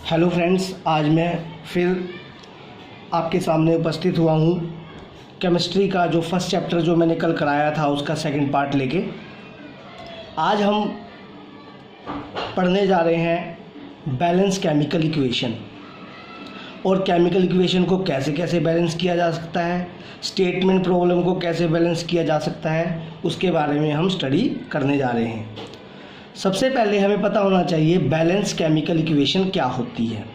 Hello friends, आज मैं फिर आपके सामने उपस्थित हुआ हूँ केमिस्ट्री का जो फर्स्ट चैप्टर जो मैंने कल कराया था उसका सेकंड पार्ट लेके। आज हम पढ़ने जा रहे हैं बैलेंस केमिकल इक्वेशन और केमिकल इक्वेशन को कैसे कैसे बैलेंस किया जा सकता है, स्टेटमेंट प्रॉब्लम को कैसे बैलेंस किया जा सकता है, उसके बारे में हम स्टडी करने जा रहे हैं। सबसे पहले हमें पता होना चाहिए बैलेंस केमिकल इक्वेशन क्या होती है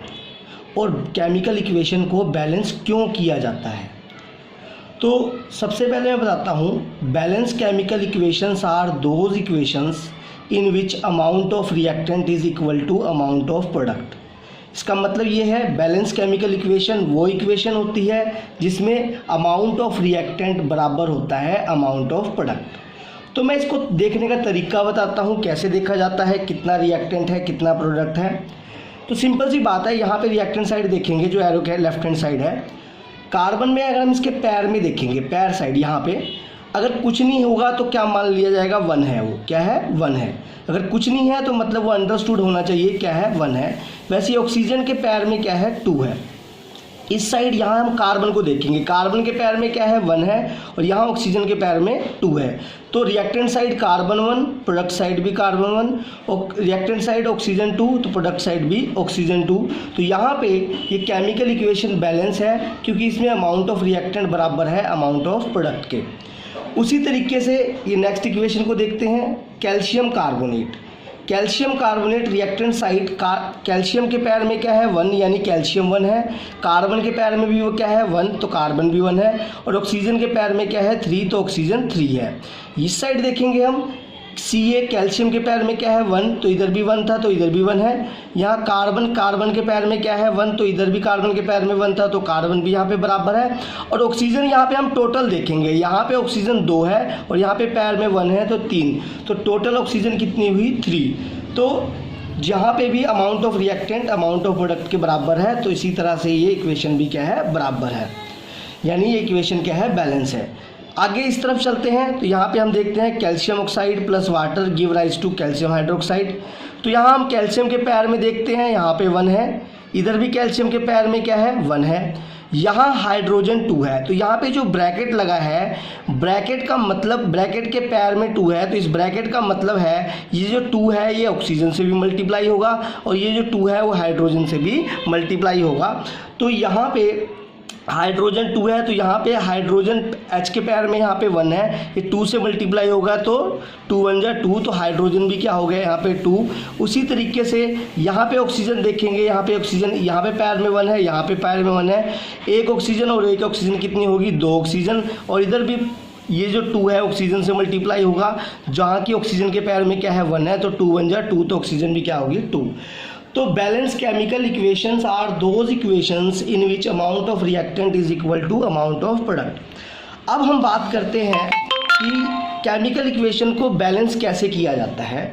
और केमिकल इक्वेशन को बैलेंस क्यों किया जाता है। तो सबसे पहले मैं बताता हूँ, balance chemical equations are those equations in which amount of reactant is equal to amount of product. इसका मतलब ये है, बैलेंस केमिकल इक्वेशन वो इक्वेशन होती है जिसमें अमाउंट ऑफ रिएक्टेंट बराबर होता है अमाउंट ऑफ प्रोडक्ट। तो मैं इसको देखने का तरीका बताता हूँ, कैसे देखा जाता है, कितना रिएक्टेंट है कितना प्रोडक्ट है। तो सिंपल सी बात है, यहाँ पे रिएक्टेंट साइड देखेंगे जो एरो के लेफ्ट हैंड साइड है। कार्बन में अगर हम इसके पैर में देखेंगे, पैर साइड यहाँ पे अगर कुछ नहीं होगा तो क्या मान लिया जाएगा, 1 है। वो क्या है, 1 है। अगर कुछ नहीं है तो मतलब वो अंडरस्टूड होना चाहिए क्या है, 1 है। वैसे ऑक्सीजन के पैर में क्या है, 2 है। इस साइड यहाँ हम कार्बन को देखेंगे, कार्बन के पैर में क्या है, 1 है और यहाँ ऑक्सीजन के पैर में 2 है। तो reactant side carbon 1, product side भी कार्बन 1 और रिएक्टेंट साइड ऑक्सीजन 2 तो प्रोडक्ट साइड भी ऑक्सीजन 2। तो यहाँ पे ये केमिकल इक्वेशन बैलेंस है क्योंकि इसमें अमाउंट ऑफ रिएक्टेंट बराबर है अमाउंट ऑफ प्रोडक्ट के। उसी तरीके से ये नेक्स्ट इक्वेशन को देखते हैं, calcium carbonate. Calcium carbonate reactant side calcium के पैर में क्या है, 1 यानी कैल्शियम 1 है। कार्बन के पैर में भी वो क्या है, 1 तो कार्बन भी 1 है और ऑक्सीजन के पैर में क्या है, 3 तो ऑक्सीजन 3 है। इस साइड देखेंगे हम Ca कैल्शियम के पैर में क्या है, 1 तो इधर भी 1 था तो इधर भी 1 है। यहाँ कार्बन के पैर में क्या है, 1 तो इधर भी कार्बन के पैर में 1 था तो कार्बन भी यहाँ पे बराबर है। और ऑक्सीजन यहाँ पे हम टोटल देखेंगे, यहाँ पे ऑक्सीजन 2 है और यहाँ पे पैर में 1 है तो 3, तो टोटल ऑक्सीजन कितनी हुई, 3। तो जहाँ पे भी amount of reactant amount of product के बराबर है तो इसी तरह से ये इक्वेशन भी क्या है, बराबर है, यानी ये इक्वेशन क्या है, बैलेंस है। आगे इस तरफ चलते हैं तो यहाँ पे हम देखते हैं calcium oxide plus water give rise to calcium hydroxide. तो यहाँ हम कैल्शियम के पैर में देखते हैं, यहाँ पे 1 है, इधर भी कैल्शियम के पैर में क्या है, 1 है। यहाँ हाइड्रोजन 2 है। तो यहाँ पे जो ब्रैकेट लगा है, ब्रैकेट का मतलब ब्रैकेट के पैर में 2 है तो इस ब्रैकेट का मतलब है ये जो 2 है ये ऑक्सीजन से भी मल्टीप्लाई होगा और ये जो 2 है वो हाइड्रोजन से भी मल्टीप्लाई होगा। तो यहाँ पे हाइड्रोजन 2 है तो यहाँ पे हाइड्रोजन H के पैर में यहाँ पे 1 है, ये 2 से मल्टीप्लाई होगा तो 2 1 जा 2 तो हाइड्रोजन भी क्या हो गया यहाँ पे 2। उसी तरीके से यहाँ पे ऑक्सीजन देखेंगे, यहाँ पे ऑक्सीजन यहाँ पे पैर में 1 है, यहाँ पे पैर में 1 है। एक ऑक्सीजन और एक ऑक्सीजन कितनी होगी, 2 ऑक्सीजन और इधर भी ये जो 2 है ऑक्सीजन से मल्टीप्लाई होगा, जहाँ की ऑक्सीजन के पैर में क्या है, 1 है तो 2 1 जा 2 तो ऑक्सीजन भी क्या होगी, 2। तो balance chemical equations are those equations in which amount of reactant is equal to amount of product. अब हम बात करते हैं कि केमिकल इक्वेशन को बैलेंस कैसे किया जाता है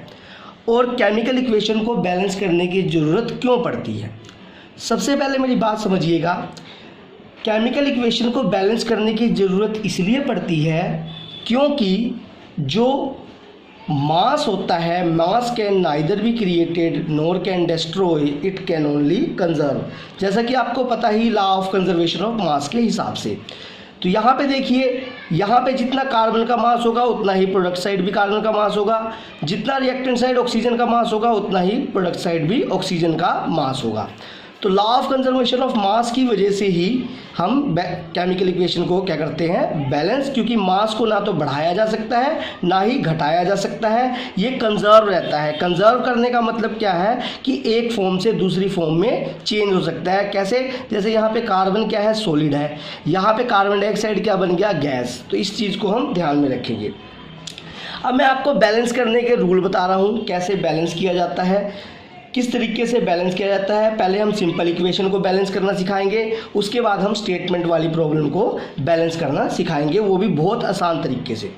और केमिकल इक्वेशन को बैलेंस करने की ज़रूरत क्यों पड़ती है। सबसे पहले मेरी बात समझिएगा, केमिकल इक्वेशन को बैलेंस करने की ज़रूरत इसलिए पड़ती है क्योंकि जो मास होता है, mass can neither be created nor can destroy, it can only conserve. जैसा कि आपको पता ही law of conservation of mass के हिसाब से। तो यहाँ पे देखिए, यहाँ पे जितना कार्बन का मास होगा उतना ही प्रोडक्ट साइड भी कार्बन का मास होगा, जितना रिएक्टेंट साइड ऑक्सीजन का मास होगा उतना ही प्रोडक्ट साइड भी ऑक्सीजन का मास होगा। तो लॉ ऑफ कंजर्वेशन ऑफ मास की वजह से ही हम केमिकल इक्वेशन को क्या करते हैं, बैलेंस, क्योंकि मास को ना तो बढ़ाया जा सकता है ना ही घटाया जा सकता है, ये कंजर्व रहता है। कंजर्व करने का मतलब क्या है कि एक फॉर्म से दूसरी फॉर्म में चेंज हो सकता है। कैसे, जैसे यहाँ पे कार्बन क्या है, सॉलिड है, यहाँ पे कार्बन डाइऑक्साइड क्या बन गया, गैस। तो इस चीज़ को हम ध्यान में रखेंगे। अब मैं आपको बैलेंस करने के रूल बता रहा हूँ, कैसे बैलेंस किया जाता है, किस तरीके से बैलेंस किया जाता है। पहले हम सिंपल इक्वेशन को बैलेंस करना सिखाएंगे, उसके बाद हम स्टेटमेंट वाली प्रॉब्लम को बैलेंस करना सिखाएंगे, वो भी बहुत आसान तरीके से।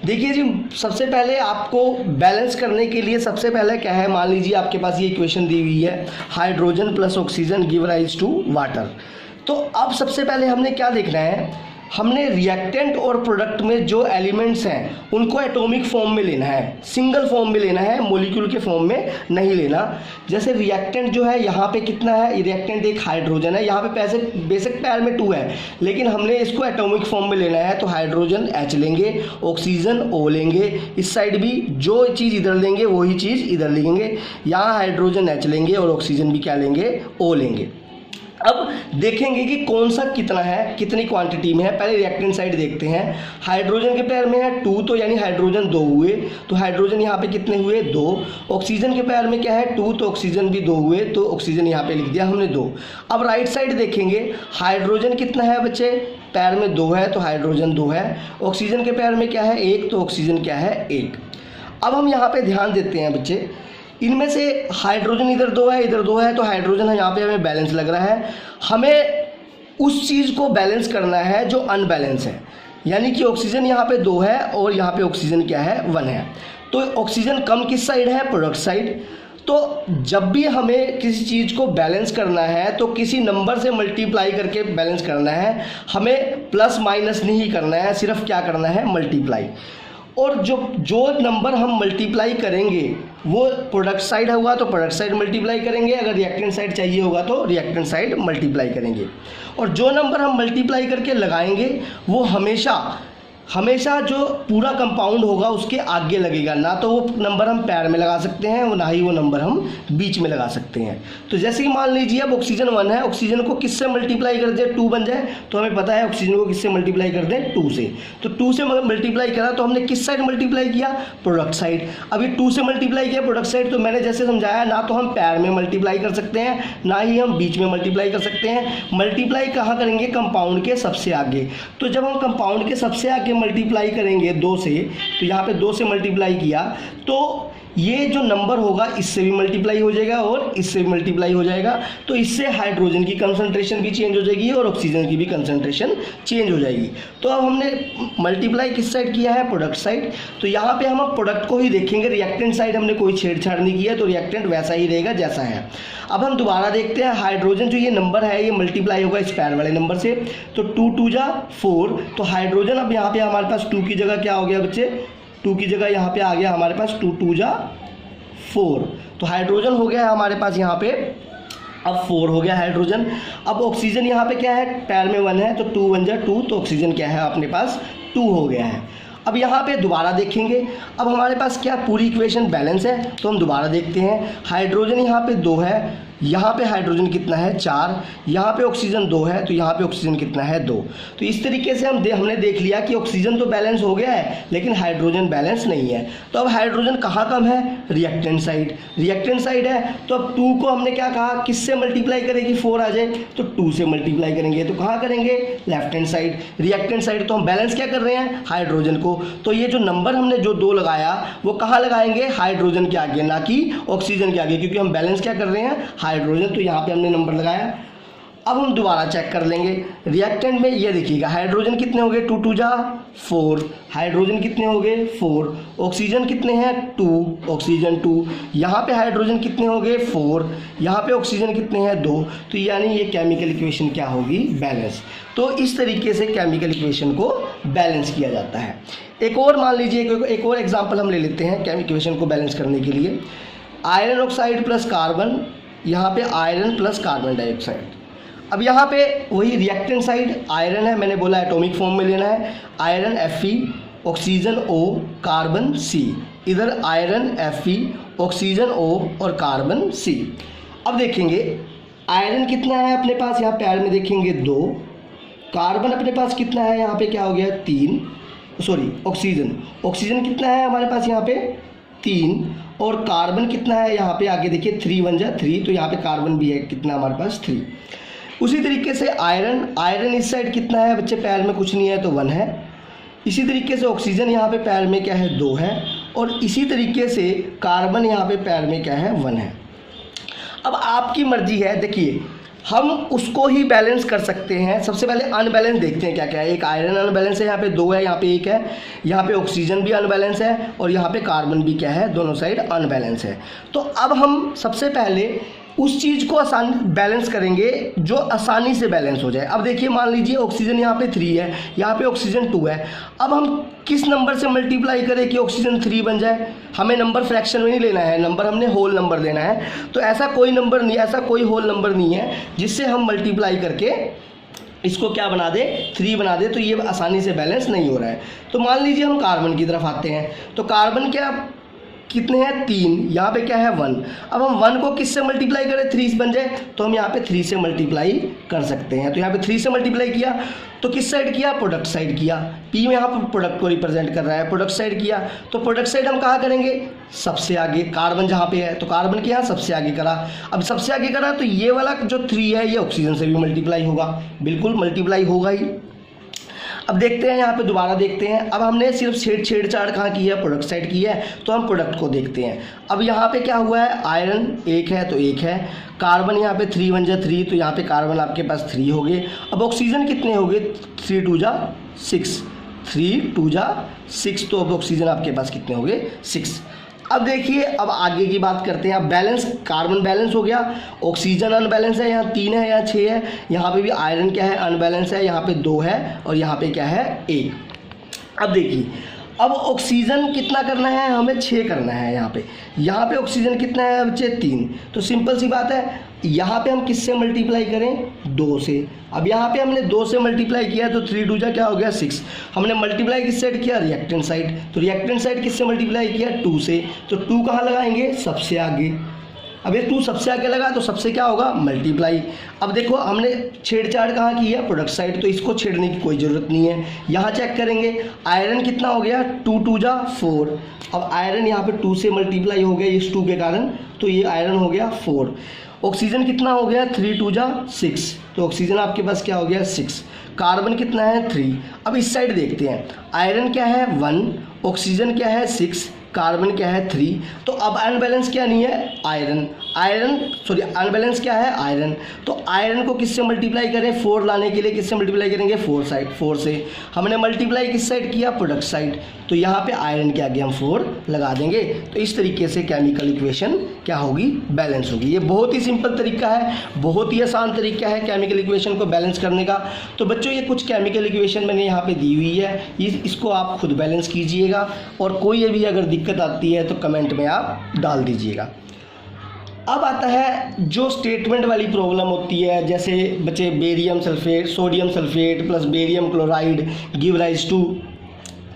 देखिए जी, सबसे पहले आपको बैलेंस करने के लिए सबसे पहले क्या है, मान लीजिए आपके पास ये इक्वेशन दी हुई है, hydrogen plus oxygen give rise to water. तो अब सबसे पहले हमने क्या देखना है, हमने रिएक्टेंट और प्रोडक्ट में जो एलिमेंट्स हैं उनको एटॉमिक फॉर्म में लेना है, सिंगल फॉर्म में लेना है, मॉलिक्यूल के फॉर्म में नहीं लेना। जैसे रिएक्टेंट जो है यहाँ पे कितना है, रिएक्टेंट एक हाइड्रोजन है, यहाँ पे बेसिक पैर में 2 है, लेकिन हमने इसको एटॉमिक फॉर्म में लेना है, तो हाइड्रोजन H लेंगे, ऑक्सीजन O लेंगे, इस साइड भी जो चीज़ इधर लेंगे वही चीज़ इधर लिखेंगे, यहाँ हाइड्रोजन H लेंगे और ऑक्सीजन भी क्या लेंगे, O लेंगे। अब देखेंगे कि कौन सा कितना है, कितनी क्वांटिटी में है। पहले रिएक्टेंट साइड देखते हैं। हाइड्रोजन के पैर में है 2, तो यानी हाइड्रोजन 2 हुए, तो हाइड्रोजन यहाँ पे कितने हुए, 2। ऑक्सीजन के पैर में क्या है 2, तो ऑक्सीजन भी 2 हुए, तो ऑक्सीजन यहाँ पे लिख दिया हमने 2। अब राइट साइड देखेंगे, हाइड्रोजन कितना है बच्चे, पैर में 2 है, तो हाइड्रोजन 2 है। ऑक्सीजन के पैर में क्या है 1, तो ऑक्सीजन क्या है 1। अब हम यहाँ पे ध्यान देते हैं बच्चे, इनमें से हाइड्रोजन इधर 2 है, इधर 2 है, तो हाइड्रोजन यहाँ पे हमें बैलेंस लग रहा है। हमें उस चीज़ को बैलेंस करना है जो अनबैलेंस है, यानी कि ऑक्सीजन यहाँ पे 2 है और यहाँ पे ऑक्सीजन क्या है 1 है, तो ऑक्सीजन कम किस साइड है, प्रोडक्ट साइड। तो जब भी हमें किसी चीज़ को बैलेंस करना है तो किसी नंबर से मल्टीप्लाई करके बैलेंस करना है, हमें प्लस माइनस नहीं करना है, सिर्फ क्या करना है, मल्टीप्लाई। और जो नंबर हम मल्टीप्लाई करेंगे वो प्रोडक्ट साइड हुआ तो प्रोडक्ट साइड मल्टीप्लाई करेंगे, अगर रिएक्टेंट साइड चाहिए होगा तो रिएक्टेंट साइड मल्टीप्लाई करेंगे। और जो नंबर हम मल्टीप्लाई करके लगाएंगे वो हमेशा जो पूरा कंपाउंड होगा उसके आगे लगेगा, ना तो वो नंबर हम पैर में लगा सकते हैं, ना ही वो नंबर हम बीच में लगा सकते हैं। तो जैसे कि मान लीजिए अब ऑक्सीजन 1 है, ऑक्सीजन को किससे मल्टीप्लाई कर दे, 2 बन जाए, तो हमें पता है ऑक्सीजन को किससे मल्टीप्लाई कर दें, 2 से। तो 2 से मल्टीप्लाई करा तो हमने किस साइड मल्टीप्लाई किया, प्रोडक्ट साइड। अभी 2 से मल्टीप्लाई किया प्रोडक्ट साइड, तो मैंने जैसे समझाया, ना तो हम पैर में मल्टीप्लाई कर सकते हैं, ना ही हम बीच में मल्टीप्लाई कर सकते हैं। मल्टीप्लाई कहाँ करेंगे, कंपाउंड के सबसे आगे। तो जब हम कंपाउंड के सबसे आगे मल्टीप्लाई करेंगे 2 से, तो यहाँ पे 2 से मल्टीप्लाई किया तो ये जो नंबर होगा इससे भी मल्टीप्लाई हो जाएगा और इससे भी मल्टीप्लाई हो जाएगा, तो इससे हाइड्रोजन की कंसंट्रेशन भी चेंज हो जाएगी और ऑक्सीजन की भी कंसंट्रेशन चेंज हो जाएगी। तो अब हमने मल्टीप्लाई किस साइड किया है, प्रोडक्ट साइड। तो यहाँ पे हम प्रोडक्ट को ही देखेंगे, रिएक्टेंट साइड हमने कोई छेड़छाड़ नहीं किया, तो रिएक्टेंट वैसा ही रहेगा जैसा है। अब हम दोबारा देखते हैं, हाइड्रोजन जो ये नंबर है ये मल्टीप्लाई होगा इस पैर वाले नंबर से, तो 2 2 जा 4, तो हाइड्रोजन अब यहाँ पे हमारे पास 2 की जगह क्या हो गया बच्चे, 2 की जगह यहाँ पे आ गया हमारे पास 2 2 जा 4, तो हाइड्रोजन हो गया है हमारे पास यहाँ पे अब 4 हो गया हाइड्रोजन। अब ऑक्सीजन यहाँ पे क्या है, पैर में 1 है, तो 2 1 जा 2, तो ऑक्सीजन क्या है अपने पास 2 हो गया है। अब यहाँ पे दोबारा देखेंगे, अब हमारे पास क्या पूरी इक्वेशन बैलेंस है, तो हम दोबारा देखते हैं। हाइड्रोजन यहाँ पे 2 है, यहाँ पे हाइड्रोजन कितना है 4, यहाँ पे ऑक्सीजन 2 है, तो यहाँ पे ऑक्सीजन कितना है 2। तो इस तरीके से हमने देख लिया कि ऑक्सीजन तो बैलेंस हो गया है लेकिन हाइड्रोजन बैलेंस नहीं है। तो अब हाइड्रोजन कहाँ कम है, रिएक्टेंट साइड है, तो अब 2 को हमने क्या कहा, किससे मल्टीप्लाई करेगी, 4 आ जाए, तो 2 से मल्टीप्लाई करेंगे, तो कहाँ करेंगे, left hand side. Reactant side तो हम बैलेंस क्या कर रहे हैं, हाइड्रोजन को, तो ये जो नंबर हमने जो 2 लगाया वो कहाँ लगाएंगे, हाइड्रोजन के आगे, ना कि ऑक्सीजन के आगे, क्योंकि हम बैलेंस क्या कर रहे हैं, हाइड्रोजन। तो यहाँ पे हमने नंबर लगाया। अब हम दोबारा चेक कर लेंगे, रिएक्टेंट में ये देखिएगा, हाइड्रोजन कितने हो गए, 2 2 जा 4, हाइड्रोजन कितने हो गए 4, ऑक्सीजन कितने हैं 2, ऑक्सीजन 2, यहाँ पे हाइड्रोजन कितने हो गए 4, यहाँ पे ऑक्सीजन कितने हैं 2, तो यानी ये केमिकल इक्वेशन क्या होगी, बैलेंस। तो इस तरीके से केमिकल इक्वेशन को बैलेंस किया जाता है। एक और मान लीजिए, एक और एग्जाम्पल हम ले लेते हैं केमिकल इक्वेशन को बैलेंस करने के लिए। आयरन ऑक्साइड प्लस कार्बन, यहाँ पे आयरन प्लस कार्बन डाइऑक्साइड। अब यहाँ पे वही रिएक्टेंट साइड आयरन है, मैंने बोला एटॉमिक फॉर्म में लेना है, iron Fe, oxygen O, carbon C। इधर आयरन Fe, ऑक्सीजन O और कार्बन C। अब देखेंगे आयरन कितना है अपने पास, यहाँ पैर में देखेंगे 2, कार्बन अपने पास कितना है, यहाँ पे क्या हो गया 3, सॉरी ऑक्सीजन कितना है हमारे पास यहाँ पे 3, और कार्बन कितना है यहाँ पे आगे देखिए 3 1 जा 3, तो यहाँ पे कार्बन भी है कितना हमारे पास 3। उसी तरीके से आयरन इस साइड कितना है बच्चे, पैर में कुछ नहीं है तो 1 है। इसी तरीके से ऑक्सीजन यहाँ पे पैर में क्या है 2 है, और इसी तरीके से कार्बन यहाँ पे पैर में क्या है 1 है। अब आपकी मर्जी है, देखिए हम उसको ही बैलेंस कर सकते हैं। सबसे पहले अनबैलेंस देखते हैं क्या क्या है। एक आयरन अनबैलेंस है, यहाँ पे 2 है, यहाँ पे 1 है, यहाँ पे ऑक्सीजन भी अनबैलेंस है और यहाँ पे कार्बन भी क्या है, दोनों साइड अनबैलेंस है। तो अब हम सबसे पहले उस चीज़ को आसान बैलेंस करेंगे जो आसानी से बैलेंस हो जाए। अब देखिए मान लीजिए ऑक्सीजन यहाँ पे 3 है, यहाँ पे ऑक्सीजन 2 है। अब हम किस नंबर से मल्टीप्लाई करें कि ऑक्सीजन 3 बन जाए? हमें नंबर फ्रैक्शन में नहीं लेना है, नंबर हमने होल नंबर लेना है। तो ऐसा कोई नंबर नहीं, ऐसा कोई होल नंबर नहीं है जिससे हम मल्टीप्लाई करके इसको क्या बना दे, 3 बना दे। तो ये आसानी से बैलेंस नहीं हो रहा है। तो मान लीजिए हम कार्बन की तरफ आते हैं। तो कार्बन क्या कितने हैं? 3। यहाँ पे क्या है? 1। अब हम 1 को किससे मल्टीप्लाई करें 3 बन जाए? तो हम यहाँ पे 3 से मल्टीप्लाई कर सकते हैं। तो यहाँ पे 3 से मल्टीप्लाई किया तो किस साइड किया? प्रोडक्ट साइड किया। पी में यहाँ पर प्रोडक्ट को रिप्रेजेंट कर रहा है, प्रोडक्ट साइड किया। तो प्रोडक्ट साइड हम कहाँ करेंगे? सबसे आगे। कार्बन जहाँ पे है तो कार्बन के यहाँ सबसे आगे करा। अब सबसे आगे करा तो ये वाला जो 3 है ये ऑक्सीजन से भी मल्टीप्लाई होगा, बिल्कुल मल्टीप्लाई होगा ही। अब देखते हैं यहाँ पे दोबारा देखते हैं। अब हमने सिर्फ छेड़छाड़ कहाँ की है? प्रोडक्ट साइड की है। तो हम प्रोडक्ट को देखते हैं। अब यहाँ पे क्या हुआ है? आयरन 1 है तो 1 है। कार्बन यहाँ पे 3 1 जा 3, तो यहाँ पे कार्बन आपके पास 3 हो गए। अब ऑक्सीजन कितने हो गए? 3 2 जा 6, 3 2 जा 6। तो अब ऑक्सीजन आपके पास कितने हो गए? 6। अब देखिए अब आगे की बात करते हैं। अब बैलेंस, कार्बन बैलेंस हो गया, ऑक्सीजन अनबैलेंस है, यहाँ 3 है, यहाँ 6 है। यहाँ पे भी आयरन क्या है? अनबैलेंस है, यहाँ पे 2 है और यहाँ पे क्या है? 1। अब देखिए अब ऑक्सीजन कितना करना है? हमें 6 करना है। यहाँ पे ऑक्सीजन कितना है बच्चे? 3। तो सिंपल सी बात है, यहाँ पे हम किससे मल्टीप्लाई करें? 2 से। अब यहाँ पे हमने 2 से मल्टीप्लाई किया तो 3 2 जा क्या हो गया? 6। हमने मल्टीप्लाई किस साइड किया? Reactant side. तो रिएक्टेंट साइड किससे मल्टीप्लाई किया? 2 से। तो 2 कहाँ लगाएंगे? सबसे आगे। अब ये 2 सबसे आगे लगा तो सबसे क्या होगा? मल्टीप्लाई। अब देखो हमने छेड़छाड़ कहाँ की है? Product side. तो इसको छेड़ने की कोई ज़रूरत नहीं है। यहाँ चेक करेंगे आयरन कितना हो गया? 2 2 जा 4। अब आयरन यहाँ पे 2 से मल्टीप्लाई हो गया इस 2 के कारण, तो ये आयरन हो गया 4। ऑक्सीजन कितना हो गया? 3 2 जा 6। तो ऑक्सीजन आपके पास क्या हो गया? 6। कार्बन कितना है? 3। अब इस साइड देखते हैं। आयरन क्या है? 1, ऑक्सीजन क्या है? 6, कार्बन क्या है? 3। तो अब अनबैलेंस क्या नहीं है? अनबैलेंस क्या है? आयरन। तो आयरन को किससे मल्टीप्लाई करें? 4 लाने के लिए किससे मल्टीप्लाई करेंगे? 4 से। हमने मल्टीप्लाई किस साइड किया? Product side. तो यहाँ पे आयरन के आगे हम 4 लगा देंगे। तो इस तरीके से केमिकल इक्वेशन क्या होगी? बैलेंस होगी। ये बहुत ही सिंपल तरीका है, बहुत ही आसान तरीका है केमिकल इक्वेशन को बैलेंस करने का। तो बच्चों ये कुछ केमिकल इक्वेशन मैंने यहाँ पे दी हुई है, इसको आप खुद बैलेंस कीजिएगा और कोई भी अगर दिक्कत आती है तो कमेंट में आप डाल दीजिएगा। अब आता है जो स्टेटमेंट वाली प्रॉब्लम होती है, जैसे बच्चे barium sulphate, sodium sulphate plus barium chloride give rise to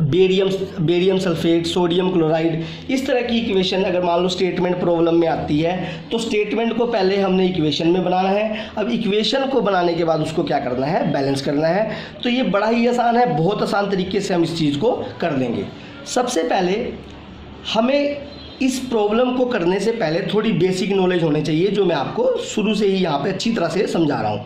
barium sulphate, sodium chloride. इस तरह की इक्वेशन अगर मान लो स्टेटमेंट प्रॉब्लम में आती है तो स्टेटमेंट को पहले हमने इक्वेशन में बनाना है। अब इक्वेशन को बनाने के बाद उसको क्या करना है? बैलेंस करना है। तो ये बड़ा ही आसान है, बहुत आसान तरीके से हम इस चीज़ को कर लेंगे। सबसे पहले हमें इस प्रॉब्लम को करने से पहले थोड़ी बेसिक नॉलेज होनी चाहिए, जो मैं आपको शुरू से ही यहाँ पे अच्छी तरह से समझा रहा हूँ।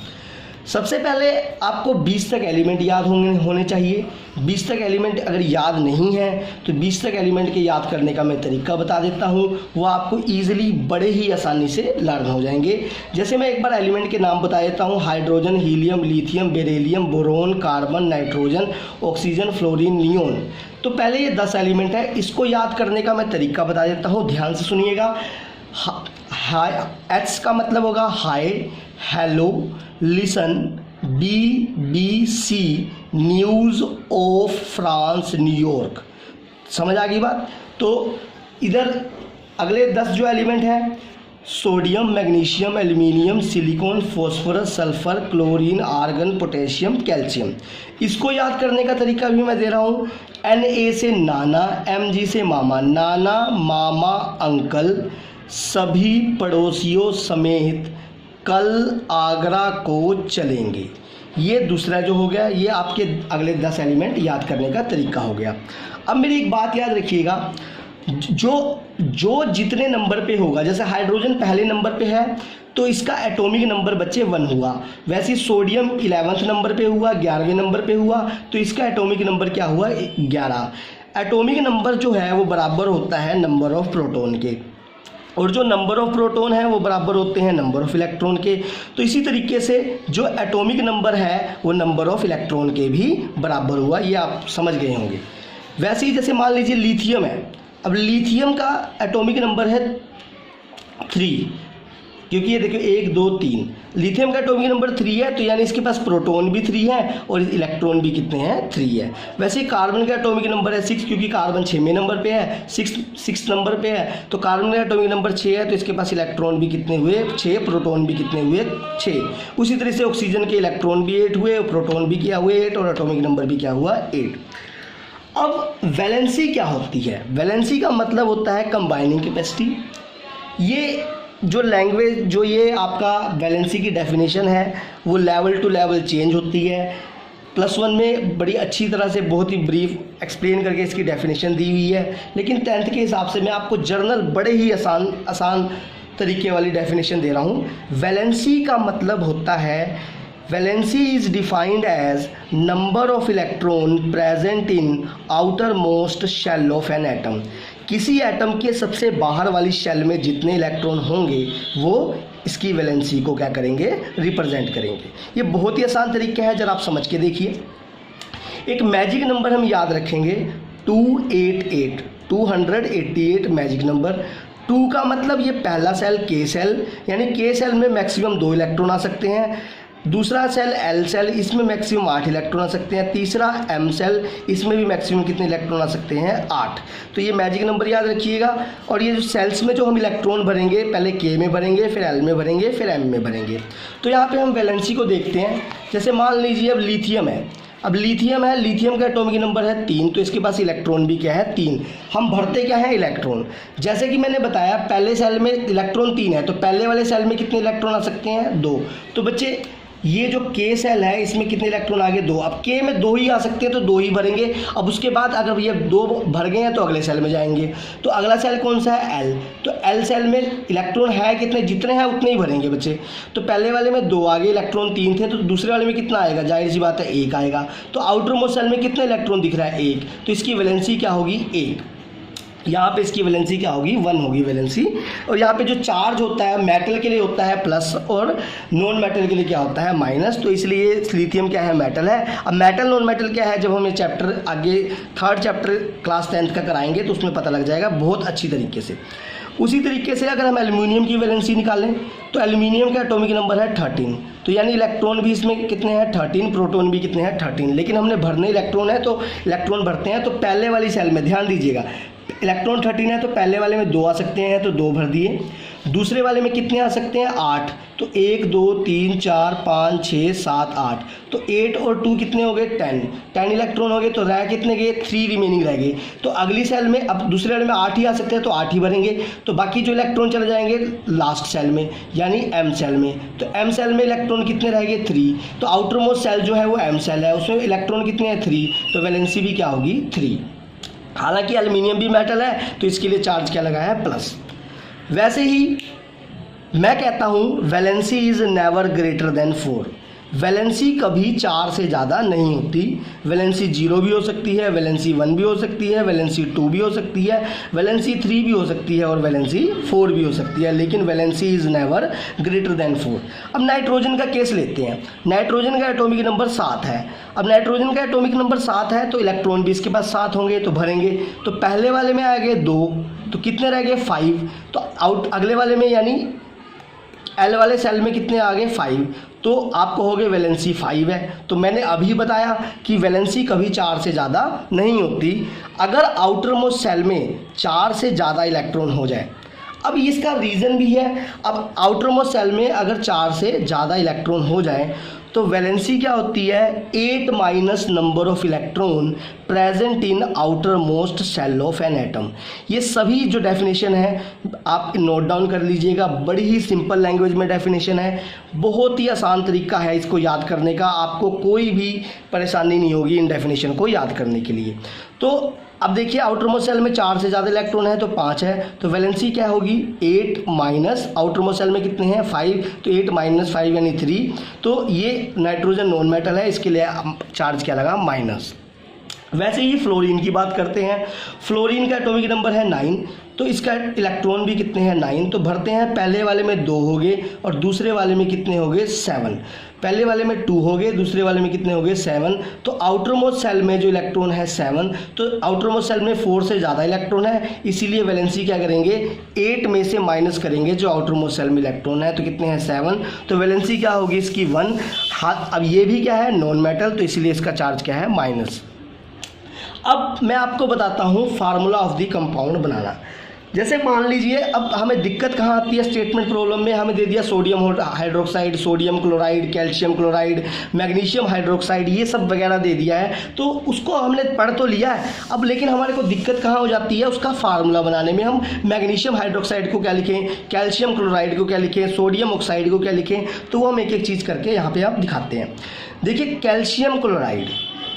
सबसे पहले आपको 20 तक एलिमेंट याद होने चाहिए। 20 तक एलिमेंट अगर याद नहीं है तो 20 तक एलिमेंट के याद करने का मैं तरीका बता देता हूँ, वो आपको ईजिली बड़े ही आसानी से लर्न हो जाएंगे। जैसे मैं एक बार एलिमेंट के नाम बता देता हूँ। Hydrogen, helium, lithium, beryllium, boron, carbon, nitrogen, oxygen, fluorine, neon. तो पहले ये 10 एलिमेंट है, इसको याद करने का मैं तरीका बता देता हूँ, ध्यान से सुनिएगा। एच का मतलब होगा hi, hello, listen, BBC, news of France, New York. समझ आ गई बात? तो इधर अगले 10 जो एलिमेंट हैं, sodium, magnesium, aluminium, silicon, phosphorus, sulphur, chlorine, argon, potassium, calcium. इसको याद करने का तरीका भी मैं दे रहा हूँ। NA से नाना, MG से मामा। नाना, मामा, अंकल, सभी पड़ोसियों समेत कल आगरा को चलेंगे। ये दूसरा जो हो गया, ये आपके अगले 10 एलिमेंट याद करने का तरीका हो गया। अब मेरी एक बात याद रखिएगा, जो जितने नंबर पे होगा, जैसे हाइड्रोजन पहले नंबर पे है तो इसका एटॉमिक नंबर बच्चे 1 हुआ। वैसे सोडियम 11वें नंबर पे हुआ, 11वें नंबर पे हुआ, तो इसका एटॉमिक नंबर क्या हुआ? 11। एटॉमिक नंबर जो है वो बराबर होता है नंबर ऑफ प्रोटॉन के, और जो नंबर ऑफ प्रोटॉन है वो बराबर होते हैं नंबर ऑफ इलेक्ट्रॉन के। तो इसी तरीके से जो एटॉमिक नंबर है वो नंबर ऑफ इलेक्ट्रॉन के भी बराबर हुआ। ये आप समझ गए होंगे। वैसे ही जैसे मान लीजिए लिथियम है। अब लिथियम का एटॉमिक नंबर है 3, क्योंकि ये देखिए 1 2 3, लिथियम का एटॉमिक नंबर 3 है, तो यानी इसके पास प्रोटॉन भी 3 है और इलेक्ट्रॉन भी कितने हैं, 3 है। वैसे कार्बन का एटॉमिक नंबर है 6, क्योंकि कार्बन 6वें नंबर पे है, 6 नंबर पे है, तो कार्बन का एटॉमिक नंबर 6 है, तो इसके पास इलेक्ट्रॉन भी कितने हुए, 6, प्रोटॉन भी कितने हुए, 6। उसी तरह से ऑक्सीजन के इलेक्ट्रॉन भी 8 हुए, प्रोटॉन भी क्या हुए 8, और एटॉमिक नंबर भी क्या हुआ 8। अब वैलेंसी क्या होती है? वैलेंसी का मतलब होता है कंबाइनिंग कैपेसिटी। ये जो लैंग्वेज, जो ये आपका वैलेंसी की डेफिनेशन है वो लेवल टू लेवल चेंज होती है। +1 में बड़ी अच्छी तरह से बहुत ही ब्रीफ एक्सप्लेन करके इसकी डेफिनेशन दी हुई है, लेकिन 10th के हिसाब से मैं आपको जर्नल बड़े ही आसान तरीके वाली डेफिनेशन दे रहा हूँ। वैलेंसी का मतलब होता है, valency is defined as number of electron present in outermost shell of an atom. किसी एटम के सबसे बाहर वाली शेल में जितने इलेक्ट्रॉन होंगे वो इसकी वैलेंसी को क्या करेंगे, रिप्रेजेंट करेंगे। ये बहुत ही आसान तरीका है, जरा आप समझ के देखिए। एक मैजिक नंबर हम याद रखेंगे 288, 288 मैजिक नंबर। 2 का मतलब ये पहला सेल के सेल, यानी के सेल में मैक्सिमम 2 इलेक्ट्रॉन आ सकते हैं। दूसरा सेल एल सेल, इसमें मैक्सिमम 8 इलेक्ट्रॉन आ सकते हैं। तीसरा एम सेल, इसमें भी मैक्सिमम कितने इलेक्ट्रॉन आ सकते हैं, 8। तो ये मैजिक नंबर याद रखिएगा। और ये जो सेल्स में जो हम इलेक्ट्रॉन भरेंगे, पहले के में भरेंगे, फिर एल में भरेंगे, फिर एम में भरेंगे। तो यहाँ पे हम वैलेंसी को देखते हैं। जैसे मान लीजिए अब लिथियम है, अब लिथियम है, लिथियम का एटॉमिक नंबर है 3, तो इसके पास इलेक्ट्रॉन भी क्या है, 3। हम भरते क्या है, इलेक्ट्रॉन। जैसे कि मैंने बताया पहले सेल में इलेक्ट्रॉन 3 है, तो पहले वाले सेल में कितने इलेक्ट्रॉन आ सकते हैं, 2। तो बच्चे ये जो के सेल है इसमें कितने इलेक्ट्रॉन आ गए, 2। अब के में 2 ही आ सकते हैं, तो 2 ही भरेंगे। अब उसके बाद अगर ये 2 भर गए हैं तो अगले सेल में जाएंगे। तो अगला सेल कौन सा है, एल। तो एल सेल में इलेक्ट्रॉन है कितने, जितने हैं उतने ही भरेंगे बच्चे। तो पहले वाले में 2 आ गए, इलेक्ट्रॉन 3 थे, तो दूसरे वाले में कितना आएगा, जाहिर सी बात है 1 आएगा। तो आउटर मोस्ट सेल में कितने इलेक्ट्रॉन दिख रहा है, 1। तो इसकी वैलेंसी क्या होगी, 1। यहाँ पे इसकी वैलेंसी क्या होगी, 1 होगी वैलेंसी। और यहाँ पे जो चार्ज होता है मेटल के लिए होता है प्लस, और नॉन मेटल के लिए क्या होता है, माइनस। तो इसलिए लिथियम क्या है, मेटल है। अब मेटल नॉन मेटल क्या है, जब हम ये चैप्टर आगे 3rd चैप्टर क्लास 10th का कराएंगे तो उसमें पता लग जाएगा बहुत अच्छी तरीके से। उसी तरीके से अगर हम एल्यूमिनियम की वैलेंसी निकालें तो एल्यूमिनियम का एटॉमिक नंबर है 13, तो यानी इलेक्ट्रॉन भी इसमें कितने हैं, 13, प्रोटॉन भी कितने हैं, 13। लेकिन हमने भरने इलेक्ट्रॉन है, तो इलेक्ट्रॉन भरते हैं तो पहले वाली सेल में ध्यान दीजिएगा, इलेक्ट्रॉन 13 है, तो पहले वाले में 2 आ सकते हैं, तो 2 भर दिए। दूसरे वाले में कितने आ सकते हैं, 8। तो 1 2 3 4 5 6 7 8, तो 8 और 2 कितने हो गए, 10 इलेक्ट्रॉन हो गए। तो रह कितने गए, 3 रिमेनिंग रह गए। तो अगली सेल में, अब दूसरे वाले में 8 ही आ सकते हैं, तो 8 ही भरेंगे। तो बाकी जो इलेक्ट्रॉन चले जाएंगे लास्ट सेल में, यानी एम सेल में। तो एम सेल में इलेक्ट्रॉन कितने रह गए, 3। तो आउटर मोस्ट सेल जो है वो एम सेल है, उसमें इलेक्ट्रॉन कितने हैं, 3। तो वैलेंसी भी क्या होगी, 3। हालांकि एल्युमिनियम भी मेटल है, तो इसके लिए चार्ज क्या लगा है, प्लस। वैसे ही मैं कहता हूँ valency is never greater than 4। Valency कभी 4 से ज़्यादा नहीं होती। वैलेंसी 0 भी हो सकती है, वैलेंसी 1 भी हो सकती है, वैलेंसी 2 भी हो सकती है, वैलेंसी 3 भी हो सकती है, और वैलेंसी 4 भी हो सकती है, लेकिन valency is never greater than 4। अब नाइट्रोजन का केस लेते हैं। नाइट्रोजन का एटॉमिक नंबर 7 है। अब नाइट्रोजन का एटॉमिक नंबर 7 है, तो इलेक्ट्रॉन भी इसके पास 7 होंगे, तो भरेंगे। तो पहले वाले में आ गए 2, तो कितने रह गए, 5। तो अगले वाले में यानी एल वाले सेल में कितने आ गए, 5। तो आप कहोगे वैलेंसी 5 है। तो मैंने अभी बताया कि वैलेंसी कभी 4 से ज़्यादा नहीं होती। अगर आउटर मोस्ट सेल में 4 से ज़्यादा इलेक्ट्रॉन हो जाए, अब इसका रीज़न भी है। अब आउटर मोस्ट सेल में अगर 4 से ज़्यादा इलेक्ट्रॉन हो जाए तो वैलेंसी क्या होती है, 8 minus number of electron present in outermost shell of an atom. ये सभी जो डेफिनेशन है आप नोट डाउन कर लीजिएगा। बड़ी ही सिंपल लैंग्वेज में डेफिनेशन है, बहुत ही आसान तरीका है इसको याद करने का। आपको कोई भी परेशानी नहीं होगी इन डेफिनेशन को याद करने के लिए। तो अब देखिए आउटर मोस्ट सेल में 4 से ज़्यादा इलेक्ट्रॉन है, तो 5 है, तो वैलेंसी क्या होगी, 8 माइनस आउटर मोस्ट सेल में कितने हैं, 5। तो 8 माइनस 5 यानी 3। तो ये नाइट्रोजन नॉन मेटल है, इसके लिए चार्ज क्या लगा, माइनस। वैसे ही फ्लोरीन की बात करते हैं। फ्लोरीन का एटॉमिक नंबर है 9। तो इसका इलेक्ट्रॉन भी कितने हैं 9, तो भरते हैं। पहले वाले में 2 हो गए और दूसरे वाले में कितने हो गए 7। पहले वाले में 2 हो गए, दूसरे वाले में कितने हो गए 7। तो आउटर मोस्ट सेल में जो इलेक्ट्रॉन है 7, तो आउटर मोस्ट सेल में 4 से ज़्यादा इलेक्ट्रॉन है, इसीलिए वैलेंसी क्या करेंगे 8 में से माइनस करेंगे जो आउटर मोस्ट सेल में इलेक्ट्रॉन है, तो कितने हैं 7। तो वैलेंसी क्या होगी इसकी 1। हाँ, अब ये भी क्या है नॉन मेटल, तो इसीलिए इसका चार्ज क्या है -। अब मैं आपको बताता हूँ फार्मूला ऑफ द कंपाउंड बनाना। जैसे मान लीजिए अब हमें दिक्कत कहाँ आती है स्टेटमेंट प्रॉब्लम में, हमें दे दिया sodium hydroxide, sodium chloride, calcium chloride, magnesium hydroxide, ये सब वगैरह दे दिया है, तो उसको हमने पढ़ तो लिया है अब, लेकिन हमारे को दिक्कत कहाँ हो जाती है उसका फार्मूला बनाने में। हम मैग्नीशियम हाइड्रोक्साइड को क्या लिखें, कैल्शियम क्लोराइड को क्या लिखें, सोडियम ऑक्साइड को क्या लिखें, तो वो हम एक एक चीज़ करके यहाँ पर आप दिखाते हैं। देखिए कैल्शियम क्लोराइड,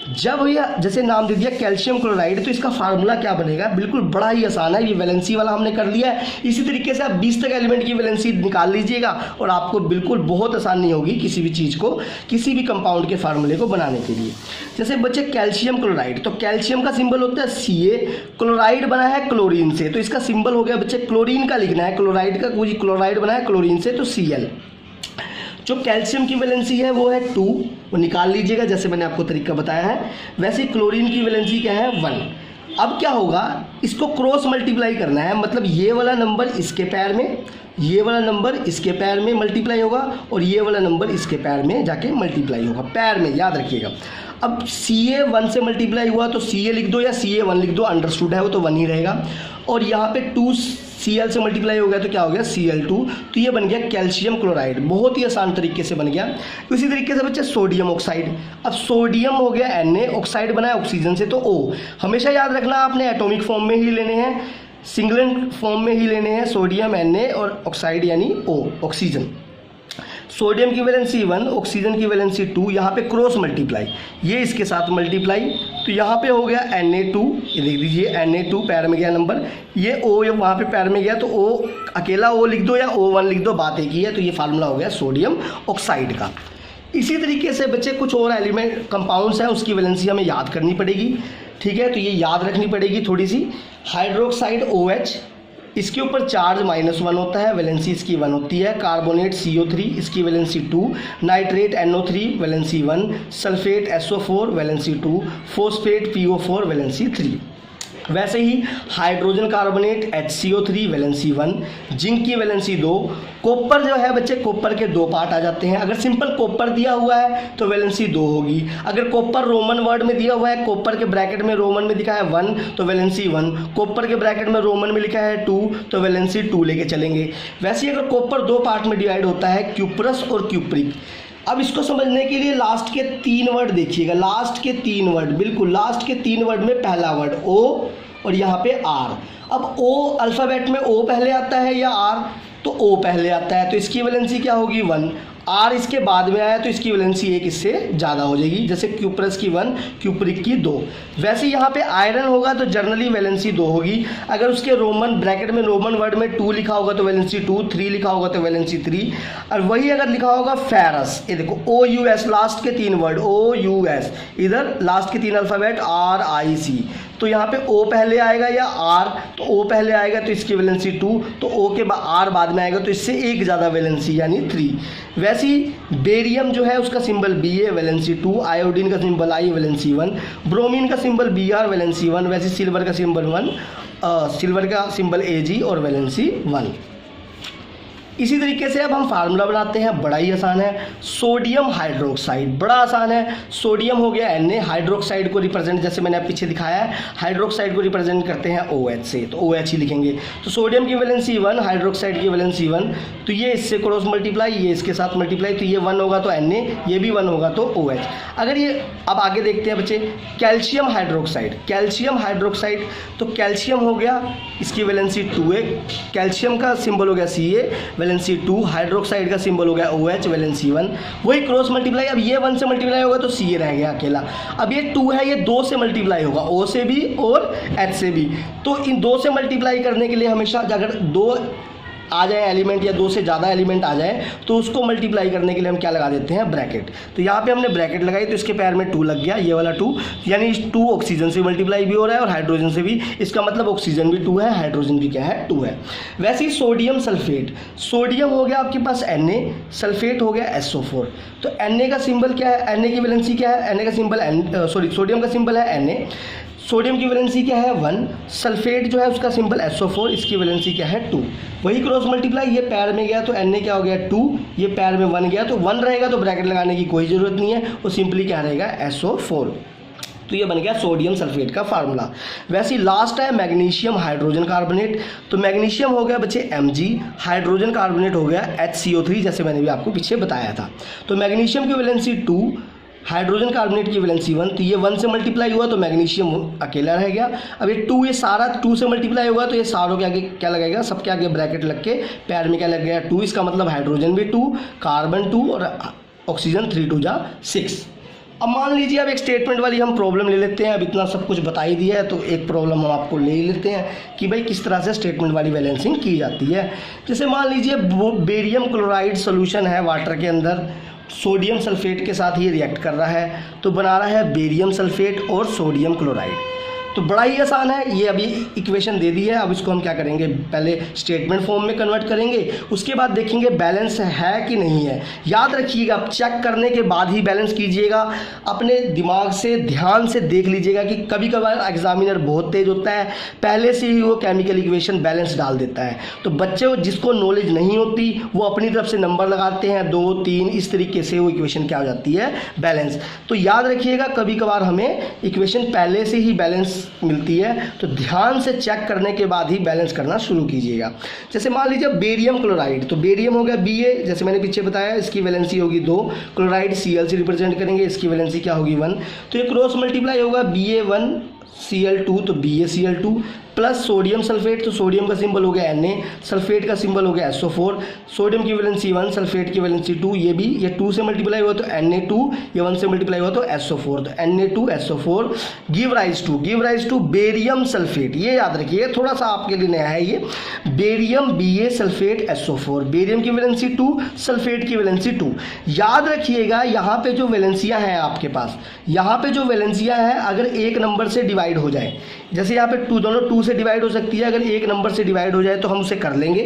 जब भैया जैसे नाम दे दिया कैल्शियम क्लोराइड, तो इसका फार्मूला क्या बनेगा, बिल्कुल बड़ा ही आसान है। ये वैलेंसी वाला हमने कर लिया है। इसी तरीके से आप 20 तक एलिमेंट की वैलेंसी निकाल लीजिएगा और आपको बिल्कुल बहुत आसानी होगी किसी भी चीज़ को, किसी भी कंपाउंड के फार्मूले को बनाने के लिए। जैसे बच्चे कैल्शियम क्लोराइड, तो कैल्शियम का सिंबल होता है Ca, क्लोराइड बना है क्लोरीन से, तो इसका सिंबल हो गया बच्चे क्लोरीन का लिखना है, क्लोराइड का कोई क्लोराइड बना है क्लोरीन से, तो Cl। जो कैल्शियम की वैलेंसी है वो है 2, वो निकाल लीजिएगा जैसे मैंने आपको तरीका बताया है। वैसे क्लोरीन की वैलेंसी क्या है 1। अब क्या होगा, इसको क्रॉस मल्टीप्लाई करना है, मतलब ये वाला नंबर इसके पैर में, ये वाला नंबर इसके पैर में मल्टीप्लाई होगा और ये वाला नंबर इसके पैर में जाके मल्टीप्लाई होगा, पैर में, याद रखिएगा। अब Ca 1 से मल्टीप्लाई हुआ तो Ca लिख दो या Ca1 लिख दो, अंडरस्टूड है वो तो 1 ही रहेगा। और यहाँ पे 2 Cl से मल्टीप्लाई हो गया तो क्या हो गया Cl2, तो ये बन गया कैल्शियम क्लोराइड, बहुत ही आसान तरीके से बन गया। इसी तरीके से बच्चे सोडियम ऑक्साइड, अब सोडियम हो गया Na, ऑक्साइड बना है ऑक्सीजन से तो O। हमेशा याद रखना आपने एटॉमिक फॉर्म में ही लेने हैं, सिंगलेट फॉर्म में ही लेने हैं, सोडियम Na और ऑक्साइड यानी O, ऑक्सीजन। सोडियम की वैलेंसी 1, ऑक्सीजन की वैलेंसी 2, यहाँ पे क्रॉस मल्टीप्लाई, ये इसके साथ मल्टीप्लाई, तो यहाँ पे हो गया Na2, ये लिख दीजिए Na2 पैर में गया नंबर, ये O वहाँ पे पैर में गया तो O अकेला O लिख दो या O1 लिख दो, बात एक ही है। तो ये फार्मूला हो गया सोडियम ऑक्साइड का। इसी तरीके से बच्चे कुछ और एलिमेंट कंपाउंड्स हैं, उसकी वैलेंसी हमें याद करनी पड़ेगी, ठीक है, तो ये याद रखनी पड़ेगी थोड़ी सी। हाइड्रोक्साइड OH, इसके ऊपर चार्ज -1 होता है, वैलेंसी इसकी 1 होती है। कार्बोनेट CO3, इसकी valency 2। Nitrate NO3, valency 1। Sulphate SO4, valency 2। Phosphate PO4, valency 3। वैसे ही hydrogen carbonate HCO3, valency 1। Zinc की वैलेंसी 2। कॉपर जो है बच्चे, कॉपर के 2 पार्ट आ जाते हैं। अगर सिंपल कॉपर दिया हुआ है तो वैलेंसी 2 होगी। अगर कॉपर रोमन वर्ड में दिया हुआ है, कॉपर के ब्रैकेट में रोमन में लिखा है 1 तो वैलेंसी 1, कॉपर के ब्रैकेट में रोमन में लिखा है 2 तो वैलेंसी 2 लेके चलेंगे। वैसे ही अगर कॉपर 2 पार्ट में डिवाइड होता है, क्यूप्रस और क्यूप्रिक। अब इसको समझने के लिए लास्ट के 3 वर्ड देखिएगा, लास्ट के 3 वर्ड, बिल्कुल लास्ट के 3 वर्ड में पहला वर्ड O और यहाँ पे R। अब O अल्फ़ाबेट में O पहले आता है या R, तो O पहले आता है, तो इसकी वैलेंसी क्या होगी 1। R इसके बाद में आया तो इसकी वैलेंसी 1 इससे ज़्यादा हो जाएगी, जैसे क्यूप्रस की 1, क्यूप्रिक की 2। वैसे यहाँ पे आयरन होगा तो जनरली वैलेंसी 2 होगी। अगर उसके रोमन ब्रैकेट में रोमन वर्ड में 2 लिखा होगा तो वैलेंसी 2, 3 लिखा होगा तो वैलेंसी 3। और वही अगर लिखा होगा फेरस, ये देखो OUS, लास्ट के 3 वर्ड OUS, इधर लास्ट के 3 अल्फ़ाबेट RIC, तो यहाँ पे O पहले आएगा या R, तो O पहले आएगा तो इसकी वैलेंसी 2, तो O के बाद R बाद में आएगा तो इससे 1 ज़्यादा वैलेंसी यानी 3। वैसे ही बेरियम जो है उसका सिंबल Ba, वैलेंसी 2। आयोडीन का सिंबल I, वैलेंसी 1। ब्रोमीन का सिंबल Br, वैलेंसी 1। वैसे सिल्वर का सिंबल सिल्वर का सिंबल Ag और वैलेंसी 1। इसी तरीके से अब हम फार्मूला बनाते हैं, बड़ा ही आसान है। सोडियम हाइड्रोक्साइड बड़ा आसान है, सोडियम हो गया Na, हाइड्रोक्साइड को रिप्रेजेंट जैसे मैंने पीछे दिखाया है, हाइड्रोक्साइड को रिप्रेजेंट करते हैं OH से, तो OH ही लिखेंगे। तो सोडियम की वैलेंसी 1, हाइड्रोक्साइड की वैलेंसी 1, तो ये इससे क्रॉस मल्टीप्लाई, ये इसके साथ मल्टीप्लाई, तो ये 1 होगा तो Na, ये भी 1 होगा तो OH। अगर ये अब आगे देखते हैं बच्चे, कैल्शियम हाइड्रोक्साइड, कैल्शियम हाइड्रोक्साइड, तो कैल्शियम हो गया, इसकी वैलेंसी 2 है, कैल्शियम का सिंबल हो गया Ca, वैलेंसी 2। हाइड्रोक्साइड का सिंबल हो गया OH, वैलेंसी 1। वही क्रॉस मल्टीप्लाई, अब ये 1 से मल्टीप्लाई होगा तो Ca रह गया अकेला। अब ये 2 है, ये 2 से मल्टीप्लाई होगा, O से भी और H से भी, तो इन 2 से मल्टीप्लाई करने के लिए हमेशा अगर 2 आ जाए एलिमेंट या 2 से ज़्यादा एलिमेंट आ जाए तो उसको मल्टीप्लाई करने के लिए हम क्या लगा देते हैं, ब्रैकेट। तो यहाँ पे हमने ब्रैकेट लगाई तो इसके पैर में 2 लग गया, ये वाला 2, यानी 2 ऑक्सीजन से मल्टीप्लाई भी हो रहा है और हाइड्रोजन से भी, इसका मतलब ऑक्सीजन भी 2 है, हाइड्रोजन भी क्या है, 2 है। वैसे ही सोडियम सल्फेट, सोडियम हो गया आपके पास Na, सल्फेट हो गया SO4। तो Na का सिंबल क्या है, Na की वैलेंसी क्या है, Na का सिंबल सोडियम का सिंबल है Na, सोडियम की वैलेंसी क्या है 1, सल्फेट जो है उसका सिंबल SO4, इसकी वैलेंसी क्या है 2। वही क्रॉस मल्टीप्लाई, ये पैर में गया तो Na क्या हो गया 2, ये पैर में 1 गया तो 1 रहेगा, तो ब्रैकेट लगाने की कोई ज़रूरत नहीं है, वो सिंपली क्या रहेगा SO4। तो ये बन गया सोडियम सल्फेट का फार्मूला। वैसे ही लास्ट है मैग्नीशियम हाइड्रोजन कार्बोनेट। तो मैग्नीशियम हो गया बच्चे Mg, हाइड्रोजन कार्बोनेट हो गया HCO3, जैसे मैंने भी आपको पीछे बताया था। तो मैग्नीशियम की वैलेंसी 2, हाइड्रोजन कार्बोनेट की वैलेंसी 1, तो ये 1 से मल्टीप्लाई हुआ तो मैग्नीशियम अकेला रह गया। अब ये 2, ये सारा 2 से मल्टीप्लाई होगा तो ये सारों के आगे क्या लगेगा, सबके आगे ब्रैकेट लग के पैर में क्या लग गया 2, इसका मतलब हाइड्रोजन भी 2, कार्बन 2 और ऑक्सीजन 3 2 जा 6। अब मान लीजिए अब एक स्टेटमेंट वाली हम प्रॉब्लम ले लेते हैं। अब इतना सब कुछ बता ही दिया है तो एक प्रॉब्लम हम आपको ले लेते हैं कि भाई किस तरह से स्टेटमेंट वाली बैलेंसिंग की जाती है। जैसे मान लीजिए बेरियम क्लोराइड सोल्यूशन है वाटर के अंदर, सोडियम सल्फेट के साथ ये रिएक्ट कर रहा है तो बना रहा है बेरियम सल्फेट और सोडियम क्लोराइड। तो बड़ा ही आसान है, ये अभी इक्वेशन दे दी है। अब इसको हम क्या करेंगे, पहले स्टेटमेंट फॉर्म में कन्वर्ट करेंगे, उसके बाद देखेंगे बैलेंस है कि नहीं है। याद रखिएगा चेक करने के बाद ही बैलेंस कीजिएगा। अपने दिमाग से ध्यान से देख लीजिएगा कि कभी कभार एग्जामिनर बहुत तेज होता है, पहले से ही वो केमिकल इक्वेशन बैलेंस डाल देता है। तो बच्चे जिसको नॉलेज नहीं होती वो अपनी तरफ से नंबर लगाते हैं 2 3, इस तरीके से वो इक्वेशन क्या हो जाती है, बैलेंस। तो याद रखिएगा कभी कभार हमें इक्वेशन पहले से ही बैलेंस मिलती है, तो ध्यान से चेक करने के बाद ही बैलेंस करना शुरू कीजिएगा। जैसे मान लीजिए बेरियम क्लोराइड, तो बेरियम हो गया Ba, जैसे मैंने पीछे बताया, इसकी वैलेंसी होगी 2, क्लोराइड Cl से रिप्रेजेंट करेंगे, इसकी वैलेंसी क्या होगी 1। तो ये क्रॉस मल्टीप्लाई होगा Ba1Cl2 तो BaCl2 प्लस सोडियम सल्फेट, तो सोडियम का सिंबल हो गया Na, सल्फेट का सिंबल हो गया SO4, सोडियम की वैलेंसी 1, सल्फेट की वैलेंसी 2, ये 2 से मल्टीप्लाई हुआ तो Na2, ये 1 से मल्टीप्लाई हुआ तो SO4, तो Na2SO4 give rise to barium sulphate. ये याद रखिए, थोड़ा सा आपके लिए नया है ये, barium Ba sulphate SO4, barium की वैलेंसी 2, सल्फेट की वैलेंसी 2। याद रखिएगा यहाँ पे जो वैलेंसियाँ हैं आपके पास, यहाँ पे जो वैलेंसियाँ हैं अगर एक नंबर से डिवाइड हो जाए, जैसे यहाँ पे 2 दोनों 2 से डिवाइड हो सकती है, अगर एक नंबर से डिवाइड हो जाए तो हम उसे कर लेंगे।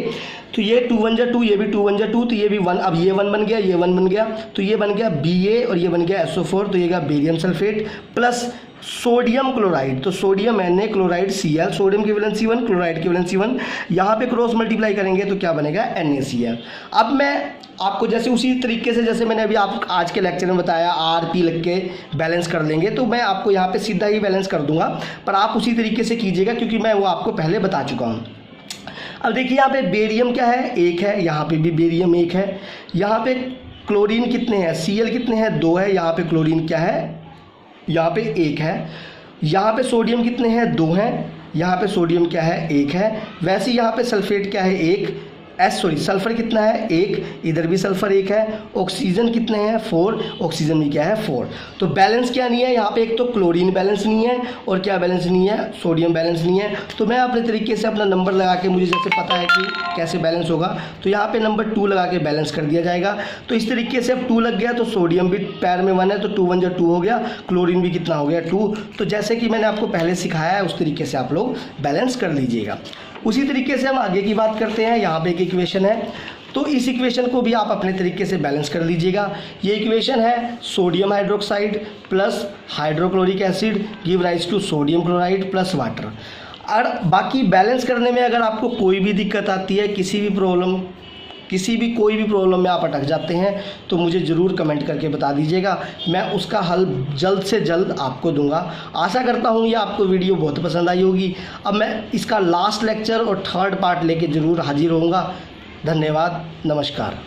तो ये 2 1 जा 2, ये भी 2 1 जा 2, तो ये भी 1, अब ये 1 बन गया, ये 1 बन गया, तो ये बन गया Ba और ये बन गया SO4, तो ये गया barium sulphate plus sodium chloride, तो sodium Na, chloride Cl, sodium की वैलेंसी 1, क्लोराइड की वैलेंसी 1, यहाँ पे क्रॉस मल्टीप्लाई करेंगे तो क्या बनेगा NaCl। अब मैं आपको जैसे उसी तरीके से जैसे मैंने अभी आप आज के लेक्चर में बताया RP लिख के बैलेंस कर लेंगे, तो मैं आपको यहाँ पे सीधा ही बैलेंस कर दूंगा, पर आप उसी तरीके से कीजिएगा क्योंकि मैं वो आपको पहले बता चुका हूँ। अब देखिए यहाँ पे बेरियम क्या है, 1 है, यहाँ पे भी बेरियम 1 है, यहाँ पे क्लोरीन कितने हैं, Cl कितने हैं, 2 है, यहाँ पे क्लोरीन क्या है, यहाँ पे 1 है, यहाँ पे सोडियम कितने हैं, 2 हैं, यहाँ पे सोडियम क्या है, 1 है। वैसे यहाँ पे सल्फेट क्या है, 1, सल्फर कितना है, 1, इधर भी सल्फर 1 है, ऑक्सीजन कितने हैं, 4, ऑक्सीजन भी क्या है 4। तो बैलेंस क्या नहीं है यहाँ पे, एक तो क्लोरीन बैलेंस नहीं है और क्या बैलेंस नहीं है, सोडियम बैलेंस नहीं है। तो मैं अपने तरीके से अपना नंबर लगा के, मुझे जैसे पता है कि कैसे बैलेंस होगा, तो यहाँ पे नंबर 2 लगा के बैलेंस कर दिया जाएगा। तो इस तरीके से अब 2 लग गया तो सोडियम भी पैर में 1 है, तो 2 1 जा 2 हो गया, क्लोरीन भी कितना हो गया 2। तो जैसे कि मैंने आपको पहले सिखाया है उस तरीके से आप लोग बैलेंस कर लीजिएगा। उसी तरीके से हम आगे की बात करते हैं। यहाँ पे एक इक्वेशन है, तो इस इक्वेशन को भी आप अपने तरीके से बैलेंस कर लीजिएगा। ये इक्वेशन है sodium hydroxide plus hydrochloric acid give rise to sodium chloride plus water. और बाकी बैलेंस करने में अगर आपको कोई भी दिक्कत आती है, कोई भी प्रॉब्लम में आप अटक जाते हैं, तो मुझे ज़रूर कमेंट करके बता दीजिएगा, मैं उसका हल जल्द से जल्द आपको दूंगा। आशा करता हूँ ये आपको वीडियो बहुत पसंद आई होगी। अब मैं इसका लास्ट लेक्चर और 3rd पार्ट लेके ज़रूर हाजिर होऊंगा। धन्यवाद, नमस्कार।